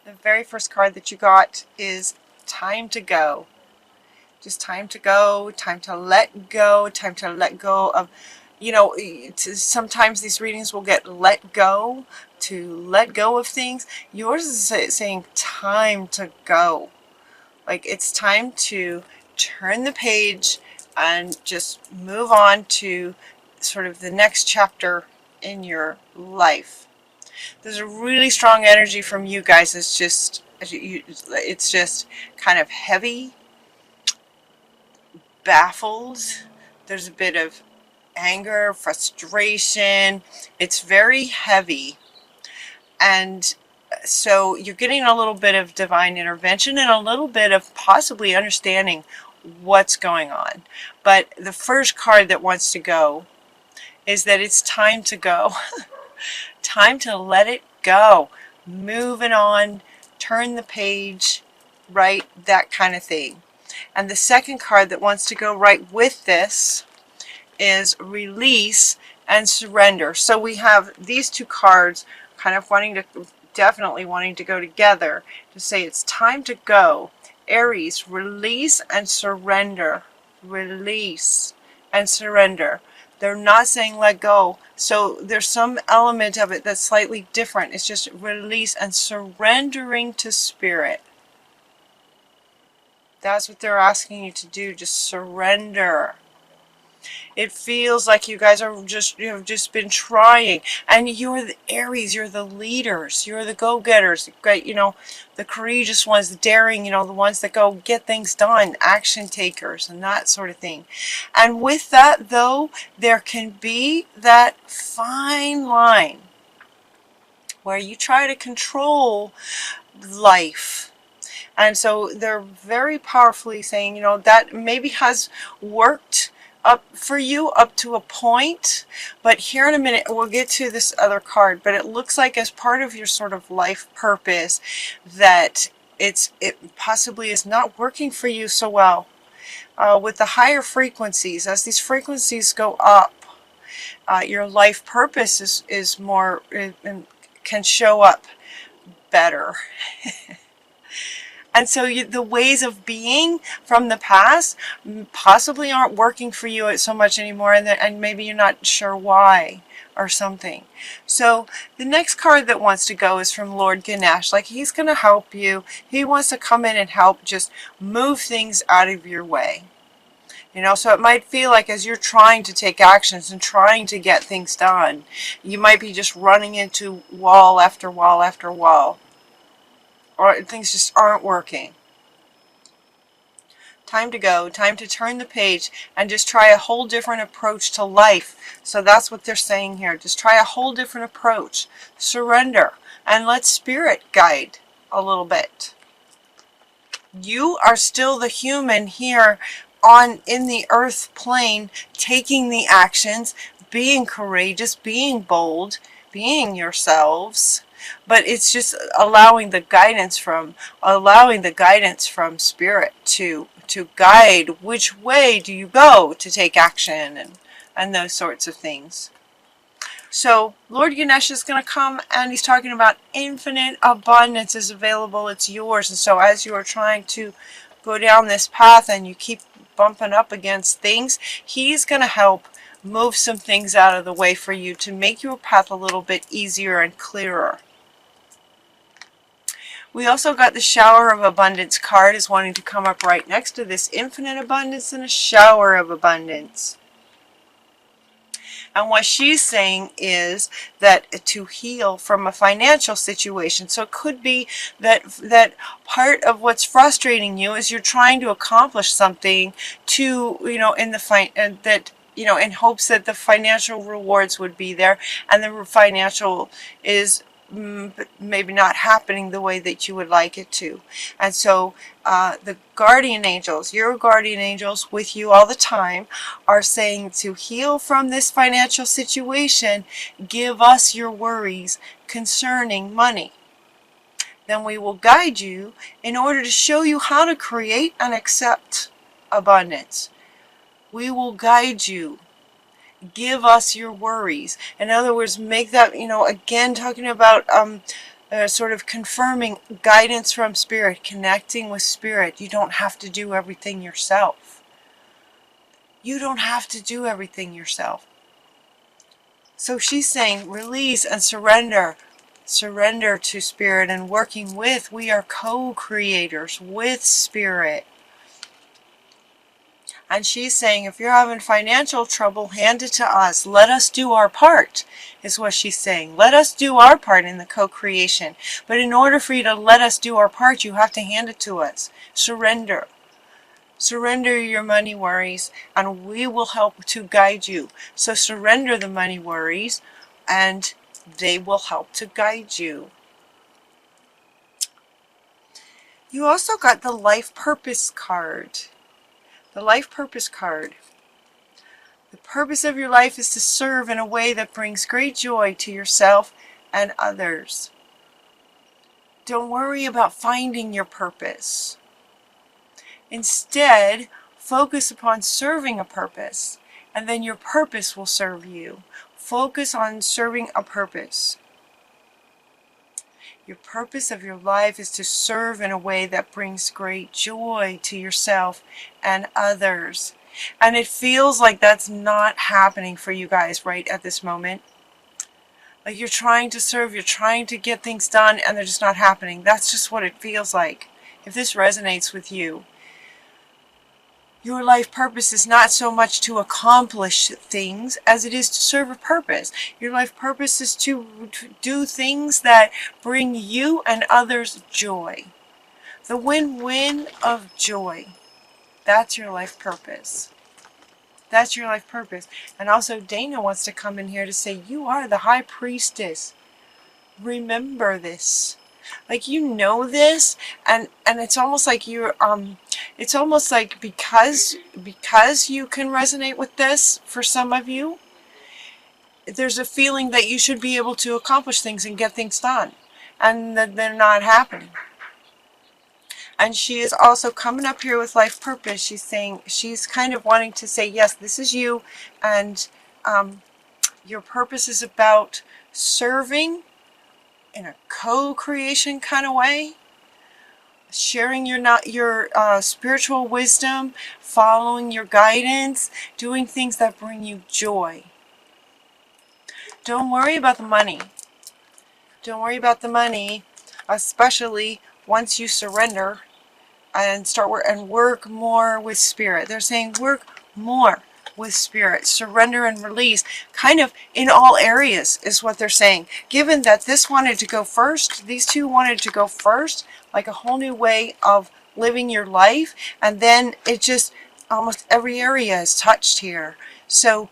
The very first card that you got is time to go. Just time to go, time to let go, time to let go of, sometimes these readings will get let go, to let go of things. Yours is saying time to go. Like it's time to turn the page and just move on to sort of the next chapter in your life. There's a really strong energy from you guys. It's just kind of heavy, baffled. There's a bit of anger, frustration. It's very heavy. And so you're getting a little bit of divine intervention and a little bit of possibly understanding what's going on. But the first card that wants to go is that it's time to go. Time to let it go. Moving on, turn the page, right? That kind of thing. And the second card that wants to go right with this is release and surrender. So we have these two cards kind of definitely wanting to go together to say it's time to go. Aries, release and surrender. Release and surrender. They're not saying let go. So there's some element of it that's slightly different. It's just release and surrendering to spirit. That's what they're asking you to do. Just surrender. It feels like you guys are you've just been trying, and you're the Aries, you're the leaders, you're the go-getters, the courageous ones, the daring, the ones that go get things done, action takers, and that sort of thing. And with that, though, there can be that fine line where you try to control life. And so they're very powerfully saying, that maybe has worked up for you up to a point, but here in a minute we'll get to this other card. But it looks like as part of your sort of life purpose that it possibly is not working for you so well. With the higher frequencies, as these frequencies go up, your life purpose is more, can show up better. And so the ways of being from the past possibly aren't working for you so much anymore, and maybe you're not sure why or something. So the next card that wants to go is from Lord Ganesh. Like he's going to help you. He wants to come in and help just move things out of your way. So it might feel like as you're trying to take actions and trying to get things done, you might be just running into wall after wall after wall. Or things just aren't working. Time to go, time to turn the page and just try a whole different approach to life. So that's what they're saying here. Just try a whole different approach. Surrender and let spirit guide a little bit. You are still the human here in the earth plane, taking the actions, being courageous, being bold, being yourselves. But it's just allowing the guidance from spirit to guide which way do you go to take action and those sorts of things. So Lord Ganesh is going to come and he's talking about infinite abundance is available. It's yours. And so as you are trying to go down this path and you keep bumping up against things, he's going to help move some things out of the way for you to make your path a little bit easier and clearer. We also got the Shower of Abundance card is wanting to come up right next to this infinite abundance and a shower of abundance. And what she's saying is that to heal from a financial situation. So it could be that part of what's frustrating you is you're trying to accomplish something to, in hopes that the financial rewards would be there, and the financial is maybe not happening the way that you would like it to. And so the guardian angels, your guardian angels with you all the time, are saying to heal from this financial situation, give us your worries concerning money. Then we will guide you in order to show you how to create and accept abundance. We will guide you. Give us your worries. In other words, make that, again, talking about sort of confirming guidance from Spirit, connecting with Spirit. You don't have to do everything yourself. You don't have to do everything yourself. So she's saying release and surrender. Surrender to Spirit and working with. We are co-creators with Spirit. And she's saying, if you're having financial trouble, hand it to us. Let us do our part, is what she's saying. Let us do our part in the co-creation. But in order for you to let us do our part, you have to hand it to us. Surrender. Surrender your money worries, and we will help to guide you. So surrender the money worries, and they will help to guide you. You also got the life purpose card. The life purpose card. The purpose of your life is to serve in a way that brings great joy to yourself and others. Don't worry about finding your purpose. Instead, focus upon serving a purpose, and then your purpose will serve you. Focus on serving a purpose. Your purpose of your life is to serve in a way that brings great joy to yourself and others. And it feels like that's not happening for you guys right at this moment. Like you're trying to serve, you're trying to get things done, and they're just not happening. That's just what it feels like. If this resonates with you, your life purpose is not so much to accomplish things as it is to serve a purpose. Your life purpose is to do things that bring you and others joy. The win-win of joy. That's your life purpose. That's your life purpose. And also Dana wants to come in here to say, you are the high priestess. Remember this. Like you know this, and it's almost like you're it's almost like because you can resonate with this for some of you, there's a feeling that you should be able to accomplish things and get things done, and that they're not happening. And she is also coming up here with life purpose. She's saying, she's kind of wanting to say, yes, this is you, and your purpose is about serving in a co-creation kind of way, sharing your spiritual wisdom, following your guidance, doing things that bring you joy. Don't worry about the money. Don't worry about the money, especially once you surrender and work more with Spirit. They're saying work more with Spirit. Surrender and release, kind of in all areas is what they're saying. Given that this wanted to go first, these two wanted to go first, like a whole new way of living your life, and then it just, almost every area is touched here. So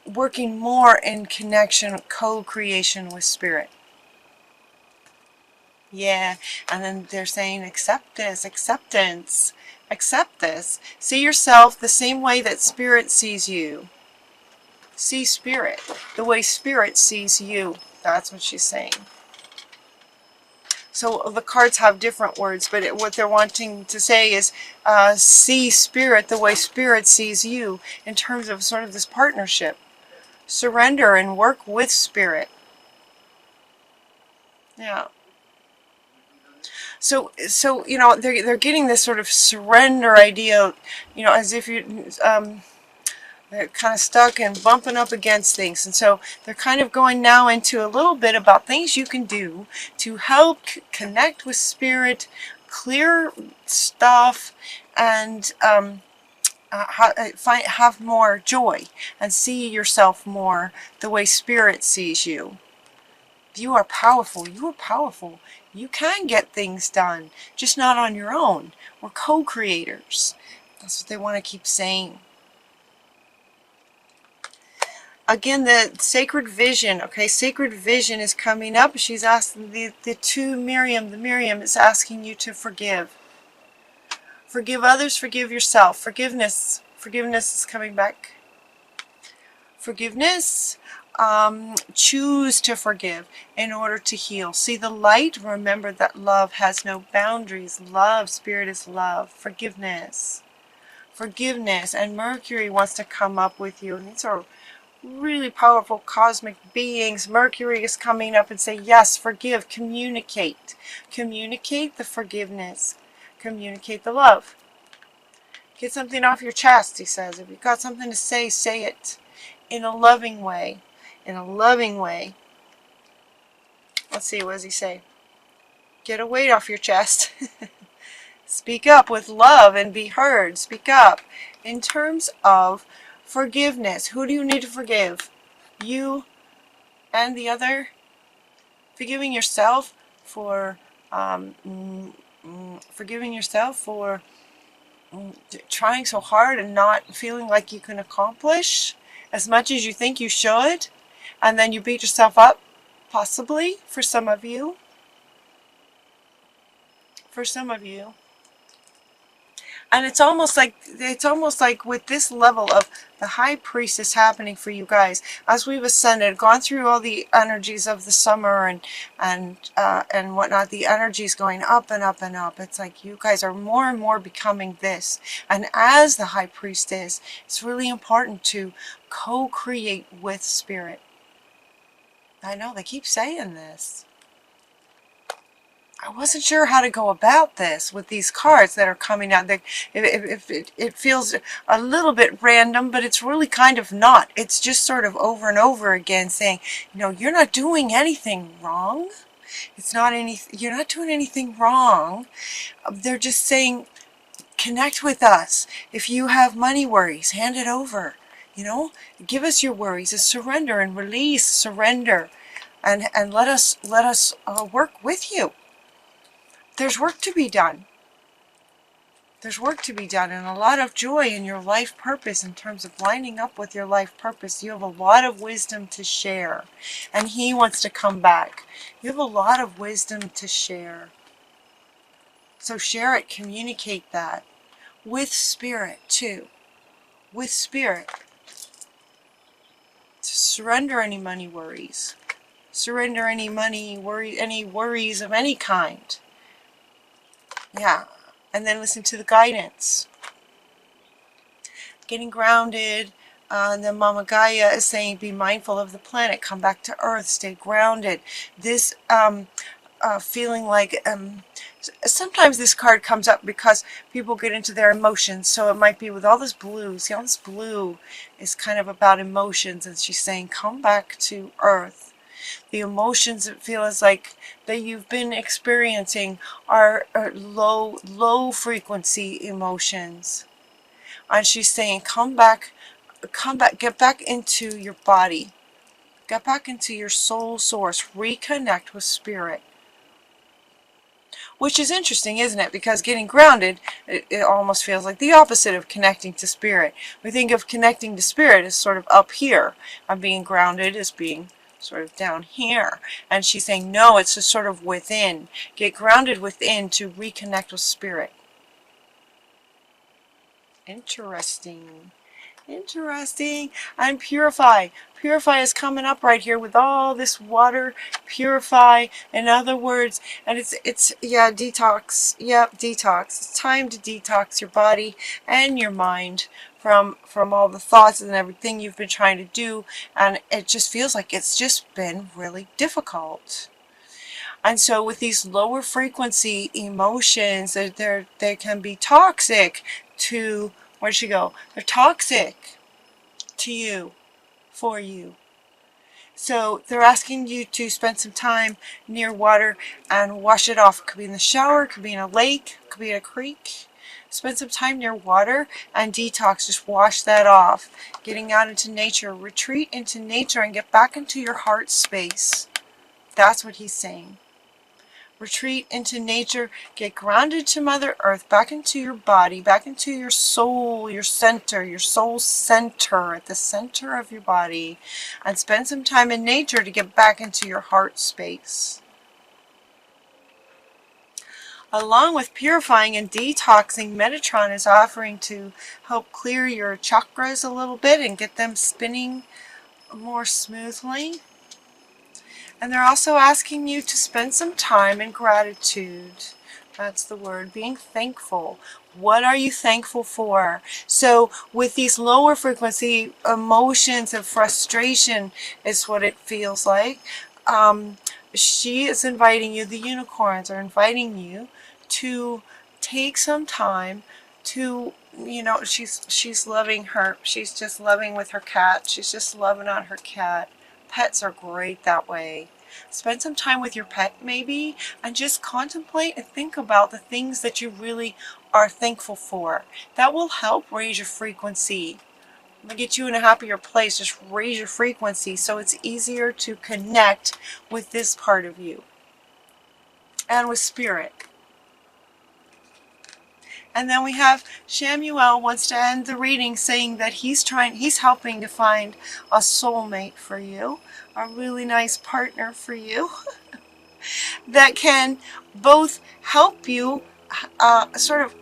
working more in connection, co-creation with Spirit. Yeah, and then they're saying accept this, acceptance, accept this. See yourself the same way that Spirit sees you. See Spirit the way Spirit sees you. That's what she's saying. So the cards have different words, but what they're wanting to say is see Spirit the way Spirit sees you in terms of sort of this partnership. Surrender and work with Spirit. Yeah. So you know, they're getting this sort of surrender idea, you know, as if you they're kind of stuck and bumping up against things. And so they're kind of going now into a little bit about things you can do to help connect with Spirit, clear stuff, and have more joy and see yourself more the way Spirit sees you. You are powerful. You are powerful. You can get things done, just not on your own. We're co-creators. That's what they want to keep saying. Again, the sacred vision. Okay, sacred vision is coming up. She's asking the Miriam is asking you to forgive. Forgive others, forgive yourself. Forgiveness. Forgiveness is coming back. Forgiveness. Choose to forgive in order to heal. See the light. Remember that love has no boundaries. Love, Spirit is love. Forgiveness. Forgiveness. And Mercury wants to come up with you. And these are really powerful cosmic beings. Mercury is coming up and say, yes, forgive, communicate. Communicate the forgiveness. Communicate the love. Get something off your chest, he says. If you've got something to say, say it in a loving way. In a loving way. Let's see, what does he say? Get a weight off your chest. Speak up with love and be heard. Speak up. In terms of forgiveness, who do you need to forgive? You and the other? Forgiving yourself for forgiving yourself for trying so hard and not feeling like you can accomplish as much as you think you should, and then you beat yourself up, possibly, for some of you. For some of you. And it's almost like with this level of the high priestess happening for you guys, as we've ascended, gone through all the energies of the summer and whatnot, the energies going up and up and up. It's like you guys are more and more becoming this. And as the high priestess, it's really important to co-create with spirit. I know they keep saying this. I wasn't sure how to go about this with these cards that are coming out. It feels a little bit random, but it's really kind of not. It's just sort of over and over again saying, you know, you're not doing anything wrong. It's not you're not doing anything wrong. They're just saying, connect with us. If you have money worries, hand it over. You know, give us your worries. Surrender and release, surrender, and let us work with you. There's work to be done. There's work to be done, and a lot of joy in your life purpose in terms of lining up with your life purpose. You have a lot of wisdom to share, and he wants to come back. You have a lot of wisdom to share. So share it, communicate that with spirit too. With spirit. To surrender any money worries. Surrender any any worries of any kind. Yeah. And then listen to the guidance. Getting grounded. And then Mama Gaia is saying, be mindful of the planet. Come back to Earth. Stay grounded. This feeling like... sometimes this card comes up because people get into their emotions. So it might be with all this blue. See, all this blue is kind of about emotions. And she's saying, come back to Earth. The emotions that feel as like that you've been experiencing are low frequency emotions. And she's saying, come back, get back into your body. Get back into your soul source. Reconnect with spirit. Which is interesting, isn't it? Because getting grounded, it almost feels like the opposite of connecting to spirit. We think of connecting to spirit as sort of up here, and being grounded as being sort of down here. And she's saying, no, it's just sort of within. Get grounded within to reconnect with spirit. Interesting. Interesting. And purify. Purify is coming up right here with all this water. Purify, in other words, and it's yeah, detox. Yep, detox. It's time to detox your body and your mind from all the thoughts and everything you've been trying to do, and it just feels like it's just been really difficult. And so with these lower frequency emotions, they can be toxic to, where'd she go? They're toxic to you, for you. So they're asking you to spend some time near water and wash it off. It could be in the shower, it could be in a lake, it could be in a creek. Spend some time near water and detox. Just wash that off. Getting out into nature. Retreat into nature and get back into your heart space. That's what he's saying. Retreat into nature, get grounded to Mother Earth, back into your body, back into your soul, your center, your soul center, at the center of your body, and spend some time in nature to get back into your heart space. Along with purifying and detoxing, Metatron is offering to help clear your chakras a little bit and get them spinning more smoothly. And they're also asking you to spend some time in gratitude. That's the word, being thankful. What are you thankful for? So with these lower frequency emotions of frustration is what it feels like. She is inviting you, the unicorns are inviting you to take some time to, you know, she's loving her, she's just loving with her cat, she's just loving on her cat. Pets are great that way. Spend some time with your pet maybe and just contemplate and think about the things that you really are thankful for. That will help raise your frequency. Get you in a happier place. Just raise your frequency so it's easier to connect with this part of you and with spirit. And then we have Shamuel wants to end the reading saying that he's helping to find a soulmate for you, a really nice partner for you that can both help you, sort of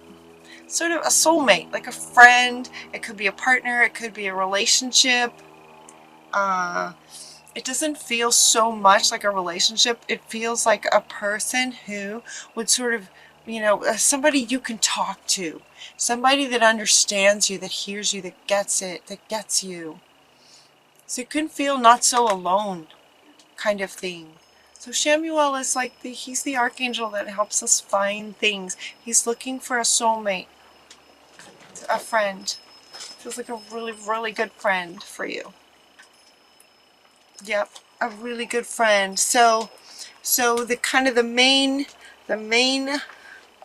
a soulmate, like a friend. It could be a partner, it could be a relationship. It doesn't feel so much like a relationship. It feels like a person who would sort of, you know, somebody you can talk to. Somebody that understands you, that hears you, that gets it, that gets you. So you can feel not so alone kind of thing. So Shamuel is like he's the archangel that helps us find things. He's looking for a soulmate, a friend. Feels like a really, really good friend for you. Yep, a really good friend. So the kind of the main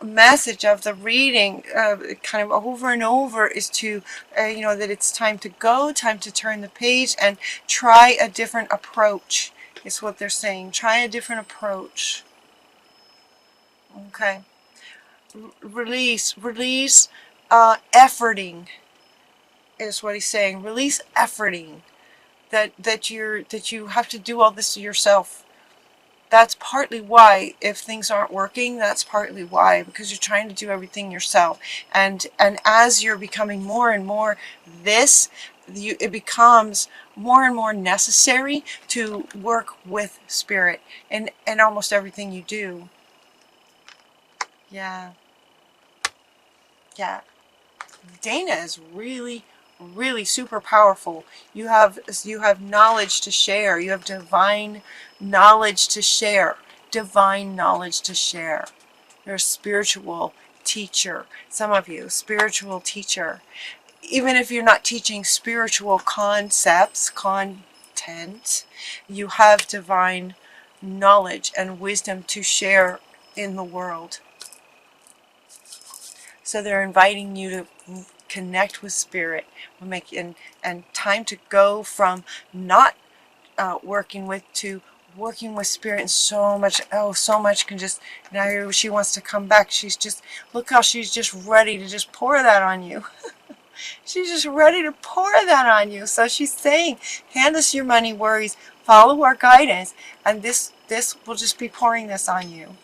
message of the reading, kind of over and over, is to, you know, that it's time to go, time to turn the page and try a different approach, is what they're saying. Try a different approach. Okay. Release, efforting is what he's saying. Release efforting. That you have to do all this yourself. That's partly why, if things aren't working, that's partly why, because you're trying to do everything yourself. And as you're becoming more and more this, it becomes more and more necessary to work with spirit in almost everything you do. Yeah. Yeah. Dana is really, really super powerful. You have knowledge to share. You have divine knowledge to share. Divine knowledge to share. You're a spiritual teacher. Some of you, spiritual teacher. Even if you're not teaching spiritual concepts, content, you have divine knowledge and wisdom to share in the world. So they're inviting you to connect with spirit, and time to go from not working with to working with spirit. And so much can just, now she wants to come back. She's just, look how she's just ready to just pour that on you. She's just ready to pour that on you. So she's saying, hand us your money worries, follow our guidance, and this will just be pouring this on you.